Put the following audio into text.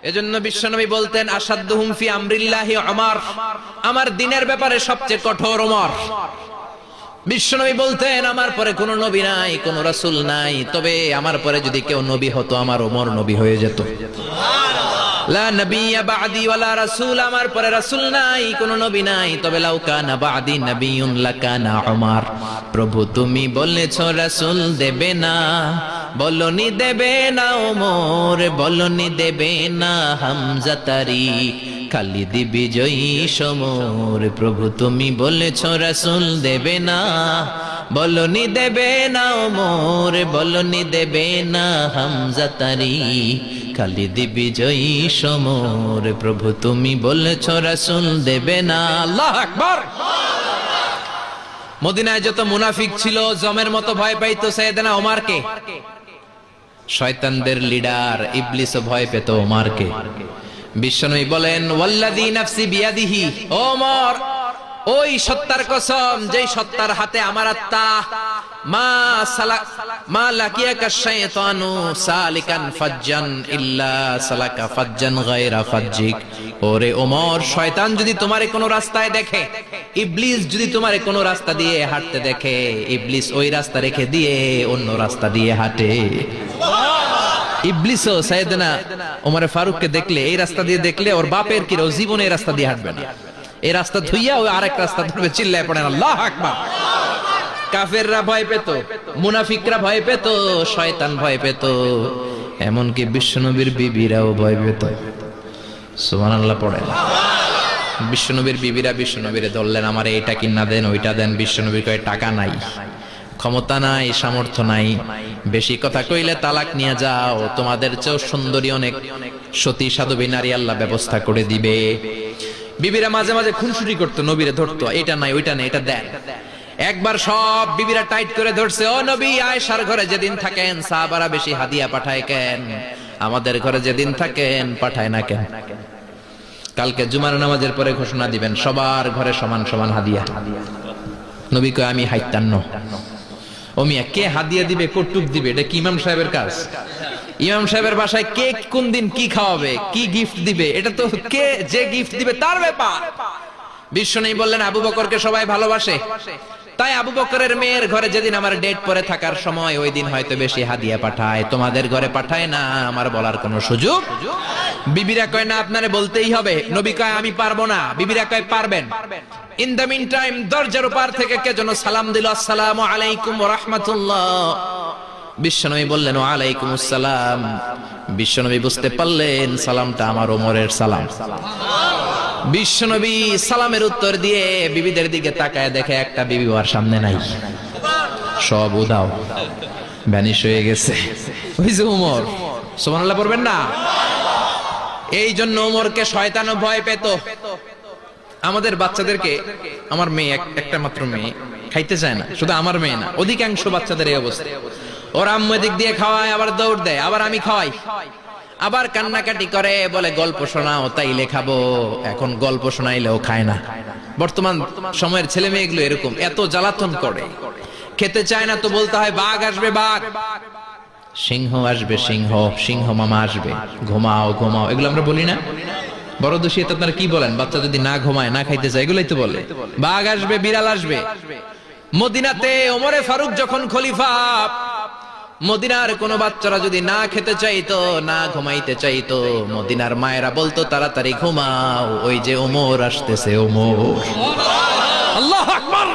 এজন্য বিশ্বনবী বলতেন আসাদুহুম ফি আমরিল্লাহি উমর, আমার দ্বীনের ব্যাপারে সবচেয়ে কঠোর ওমর। বিশ্বনবী বলতেন আমার পরে কোনো নবী নাই, কোনো রাসূল নাই, তবে আমার পরে যদি কেউ নবী হতো আমার ওমর নবী হয়ে যেত। লা নবিয়্যা বা'দি ওয়ালা রাসূল, আমার পরে রাসূল নাই, কোনো নবী নাই, তবে লাউ কানা বা'দি নবিয়্যুন লাকানা উমর। প্রভু তুমি বলেছো রাসূল দেবে না, বলনি দেবে না ওমর, বলনি দেবে না হামজা তারি, খালিদ বিজয়ী সমর। প্রভু তুমি বলেছো রাসূল দেবে না, বলনি দেবে না ওমর, বলনি দেবে না হামজা তারি, খালিদ বিজয়ী সমর। প্রভু তুমি বলেছো রাসূল দেবে না। আল্লাহু আকবার। মদিনায় যত মুনাফিক ছিল জমের মতো ভয় পাইতো সাইয়েদনা ওমরকে। শয়তানদের লিডার ইবলিসও ভয় পেত ওমরকে। বিশ্বনবী বলেন ওয়াল্লাযী নাফসি বিয়াদিহি, ওমর ওই সত্তার কসম যেই সত্তার হাতে আমার আত্মা, মা লাকিয়াকা শাইতানু সালিকান ফাজ্জান ইল্লা সালাকা ফাজ্জান গায়রা ফাজ্জিক। ওরে ওমর, শয়তান যদি তোমারে কোনো রাস্তায় দেখে, ইবলিস যদি তোমারে কোনো রাস্তা দিয়ে হাঁটতে দেখে, ইবলিস ওই রাস্তা রেখে দিয়ে অন্য রাস্তা দিয়ে হাঁটে। ইবলিসও সাইয়েদনা ওমর ফারুককে দেখলে, এই রাস্তা দিয়ে দেখলে ওর বাপের কি ও জীবনে এই রাস্তা দিয়ে হাঁটবে না, এই রাস্তা ধুইয়া ওই আরেক রাস্তা ধরবে। চিল্লায় পড়েন আল্লাহু আকবার। কাফেররা ভয় পেত, মুনাফিকরা ভয় পেত, শয়তান ভয় পেত, এমনকি বিশ্বনবীর বিবিরাও ভয় পেত। সুবহানাল্লাহ পড়েন। বিশ্বনবীর বিবিরা বিশ্বনবীরে ধরলেন, আমার এইটা কিনা দেন, ওইটা দেন। বিশ্বনবী কয় টাকা নাই, ক্ষমতা নাই, সামর্থ্য নাই, বেশি কথা কইলে তালাক নিয়ে যাও, তোমাদের চেয়েও সুন্দরী অনেক সতী সাধবী নারী আল্লাহ ব্যবস্থা করে দিবে। বিবিরা মাঝে মাঝে খুনসুটি করতো, নবীরে ধরতো, এটা নাই ওইটা নাই, এটা দেন। একবার সব বিবিরা টাইট করে ধরছে, ও নবী আয়েশার ঘরে যেদিন থাকেন সাহাবারা বেশি হাদিয়া পাঠায় কেন, আমাদের ঘরে যেদিন থাকেন পাঠায় না কেন? কালকে জুমার নামাজের পরে ঘোষণা দিবেন সবার ঘরে সমান সমান হাদিয়া। নবী কয় আমি হাইতান্ন। ও মিয়া, কে হাদিয়া দিবে, কটুক দিবে, এটা কি ইমাম সাহেবের কাজ? ইমাম সাহেবের বাসায় কে কোন দিন কি খাওয়াবে, কি গিফট দিবে, এটা তো কে যে গিফট দিবে তার ব্যাপার। বিশ্বনবী বললেন আবু বকরকে সবাই ভালোবাসে, তাই আবু বকরের মেয়ের ঘরে যেদিন আমার ডেট পরে থাকার সময়, ওই দিন হয়তো বেশি হাদিয়া পাঠায়, তোমাদের ঘরে পাঠায় না, আমার বলার কোনো সুযোগ। বিবিরা কয় না, আপনারে বলতেই হবে। নবী কয় আমি পারবো না, বিবিরা কয় পারবেন। ইন দ্য মিন টাইম দরজার উপর থেকে কে যেন সালাম দিল, আসসালামু আলাইকুম ওয়া রাহমাতুল্লাহ। বিশ্বনবী বললেন ওয়া আলাইকুমুস সালাম। বিশ্বনবী বুঝতে পারলেন সালামটা আমার ওমরের সালাম। বিশ্বনবী সালামের উত্তর দিয়ে বিবিদের দিকে তাকায়, দেখে একটা বিবি ওর সামনে নাই, সব উদাও, ভ্যানিশ হয়ে গেছে। ওই যে ওমর। সুবহানাল্লাহ পড়বেন না? এই জন্য ওমরকে শয়তানও ভয় পেত। আমাদের বাচ্চাদেরকে, আমার মেয়ে একটা মাত্র মেয়ে, খাইতে চায় না, শুধু আমার মেয়ে না, অধিকাংশ বাচ্চাদের এই অবস্থা। ওর আম্মু দিক দিয়ে খাওয়ায়, আবার দৌড় দেয়, আবার আমি খাওয়াই, আবার কান্নাকাটি করে, বলে গল্প শোনাও, তাইলে খাবো। এখন গল্প শোনাইলেও খায় না। বর্তমান সময়ের ছেলে মেয়েগুলো এরকম, এত জ্বালাতন করে, খেতে চায় না তো বলতে হয় বাঘ আসবে, বাঘ, সিংহ আসবে, সিংহ, সিংহ মামা আসবে, ঘুমাও ঘুমাও, এগুলো আমরা বলি না? বড় দোষী তো আপনারা কি বলেন? বাচ্চা যদি না ঘুমায়, না খাইতে চায়, এগুলোই তো বলে। বাঘ আসবে, বিড়াল আসবে। মদিনাতে ওমরে ফারুক যখন খলিফা, মদিনার কোন বাচ্চারা যদি না খেতে চাইতো, না ঘুমাইতে চাইতো, মদিনার মায়েরা বলতো তাড়াতাড়ি ঘুমাও, ওই যে ওমর আসতেছে, ওমর। আল্লাহু আকবার।